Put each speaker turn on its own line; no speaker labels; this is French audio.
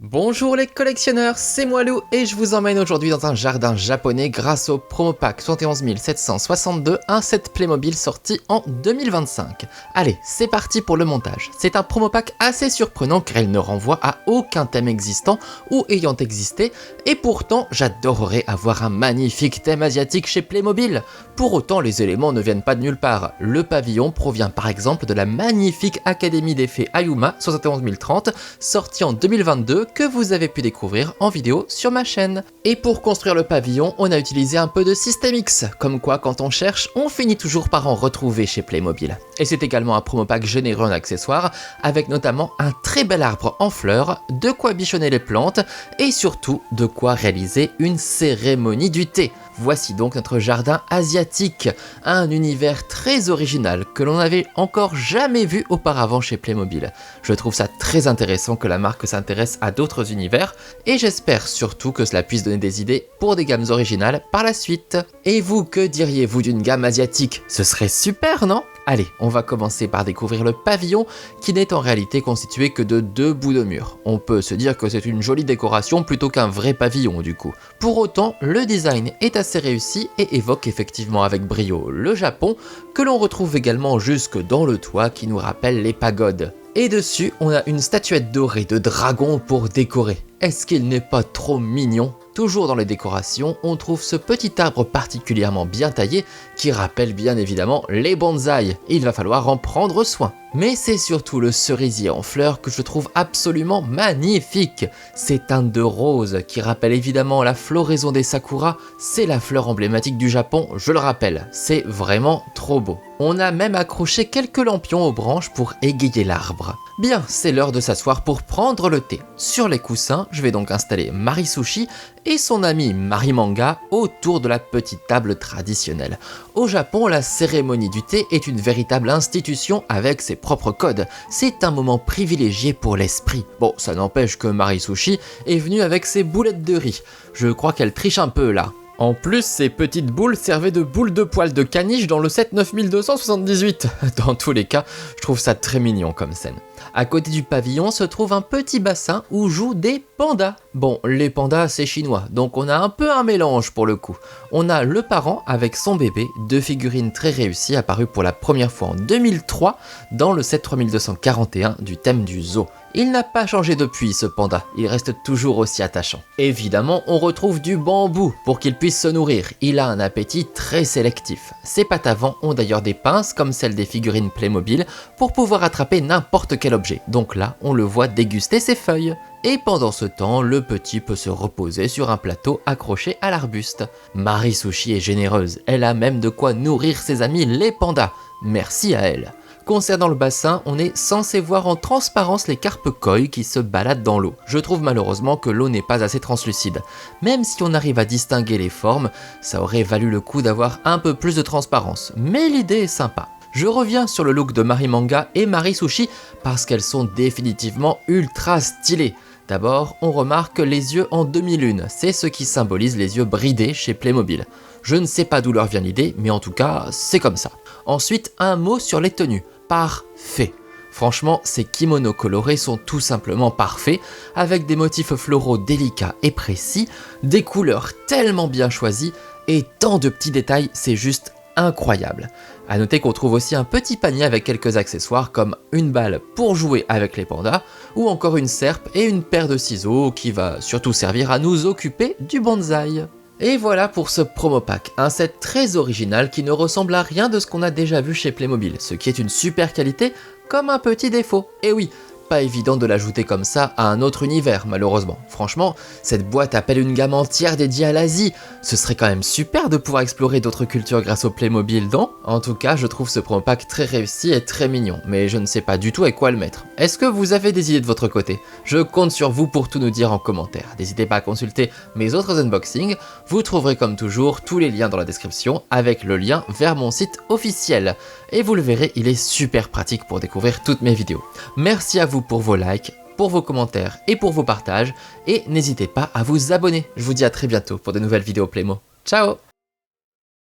Bonjour les collectionneurs, c'est moi Lou et je vous emmène aujourd'hui dans un jardin japonais grâce au promo pack 71 762, un set Playmobil sorti en 2025. Allez, c'est parti pour le montage. C'est un promo pack assez surprenant car il ne renvoie à aucun thème existant ou ayant existé et pourtant j'adorerais avoir un magnifique thème asiatique chez Playmobil. Pour autant, les éléments ne viennent pas de nulle part. Le pavillon provient par exemple de la magnifique Académie des Fées Ayuma 71 030 sortie en 2022 que vous avez pu découvrir en vidéo sur ma chaîne. Et pour construire le pavillon, on a utilisé un peu de System X, comme quoi quand on cherche, on finit toujours par en retrouver chez Playmobil. Et c'est également un promo pack généreux en accessoires, avec notamment un très bel arbre en fleurs, de quoi bichonner les plantes, et surtout de quoi réaliser une cérémonie du thé. Voici donc notre jardin asiatique, un univers très original que l'on n'avait encore jamais vu auparavant chez Playmobil. Je trouve ça très intéressant que la marque s'intéresse à d'autres univers et j'espère surtout que cela puisse donner des idées pour des gammes originales par la suite. Et vous, que diriez-vous d'une gamme asiatique? Ce serait super, non? Allez, on va commencer par découvrir le pavillon qui n'est en réalité constitué que de 2 bouts de mur. On peut se dire que c'est une jolie décoration plutôt qu'un vrai pavillon du coup. Pour autant, le design est assez réussi et évoque effectivement avec brio le Japon, que l'on retrouve également jusque dans le toit qui nous rappelle les pagodes. Et dessus, on a une statuette dorée de dragon pour décorer. Est-ce qu'il n'est pas trop mignon? Toujours dans les décorations, on trouve ce petit arbre particulièrement bien taillé qui rappelle bien évidemment les bonsaïs. Il va falloir en prendre soin. Mais c'est surtout le cerisier en fleurs que je trouve absolument magnifique. Ces teintes de rose qui rappellent évidemment la floraison des sakuras, c'est la fleur emblématique du Japon, je le rappelle. C'est vraiment trop beau. On a même accroché quelques lampions aux branches pour égayer l'arbre. Bien, c'est l'heure de s'asseoir pour prendre le thé. Sur les coussins, je vais donc installer Marisushi et son ami Marimanga autour de la petite table traditionnelle. Au Japon, la cérémonie du thé est une véritable institution avec ses propres codes. C'est un moment privilégié pour l'esprit. Bon, ça n'empêche que Marisushi est venue avec ses boulettes de riz. Je crois qu'elle triche un peu là. En plus, ces petites boules servaient de boules de poils de caniche dans le set 9278. Dans tous les cas, je trouve ça très mignon comme scène. À côté du pavillon se trouve un petit bassin où jouent des pandas. Bon, les pandas c'est chinois, donc on a un peu un mélange pour le coup. On a le parent avec son bébé, 2 figurines très réussies apparues pour la première fois en 2003 dans le set 3241 du thème du zoo. Il n'a pas changé depuis ce panda, il reste toujours aussi attachant. Évidemment, on retrouve du bambou pour qu'il puisse se nourrir, il a un appétit très sélectif. Ses pattes avant ont d'ailleurs des pinces comme celles des figurines Playmobil pour pouvoir attraper n'importe quel objet, donc là on le voit déguster ses feuilles. Et pendant ce temps, le petit peut se reposer sur un plateau accroché à l'arbuste. Marisushi est généreuse, elle a même de quoi nourrir ses amis les pandas. Merci à elle. Concernant le bassin, on est censé voir en transparence les carpes koi qui se baladent dans l'eau. Je trouve malheureusement que l'eau n'est pas assez translucide. Même si on arrive à distinguer les formes, ça aurait valu le coup d'avoir un peu plus de transparence. Mais l'idée est sympa. Je reviens sur le look de Marimanga et Marisushi parce qu'elles sont définitivement ultra stylées. D'abord, on remarque les yeux en demi-lune, c'est ce qui symbolise les yeux bridés chez Playmobil. Je ne sais pas d'où leur vient l'idée, mais en tout cas, c'est comme ça. Ensuite, un mot sur les tenues. Parfait. Franchement, ces kimonos colorés sont tout simplement parfaits, avec des motifs floraux délicats et précis, des couleurs tellement bien choisies, et tant de petits détails, c'est juste incroyable. A noter qu'on trouve aussi un petit panier avec quelques accessoires comme une balle pour jouer avec les pandas, ou encore une serpe et une paire de ciseaux qui va surtout servir à nous occuper du bonsaï. Et voilà pour ce promo pack, un set très original qui ne ressemble à rien de ce qu'on a déjà vu chez Playmobil, ce qui est une super qualité comme un petit défaut. Et oui, pas évident de l'ajouter comme ça à un autre univers malheureusement. Franchement, cette boîte appelle une gamme entière dédiée à l'Asie. Ce serait quand même super de pouvoir explorer d'autres cultures grâce au Playmobil, non? En tout cas, je trouve ce promo pack très réussi et très mignon, mais je ne sais pas du tout avec quoi le mettre. Est-ce que vous avez des idées de votre côté? Je compte sur vous pour tout nous dire en commentaire. N'hésitez pas à consulter mes autres unboxings, vous trouverez comme toujours tous les liens dans la description avec le lien vers mon site officiel. Et vous le verrez, il est super pratique pour découvrir toutes mes vidéos. Merci à vous pour vos likes, pour vos commentaires et pour vos partages, et n'hésitez pas à vous abonner. Je vous dis à très bientôt pour de nouvelles vidéos Playmo. Ciao!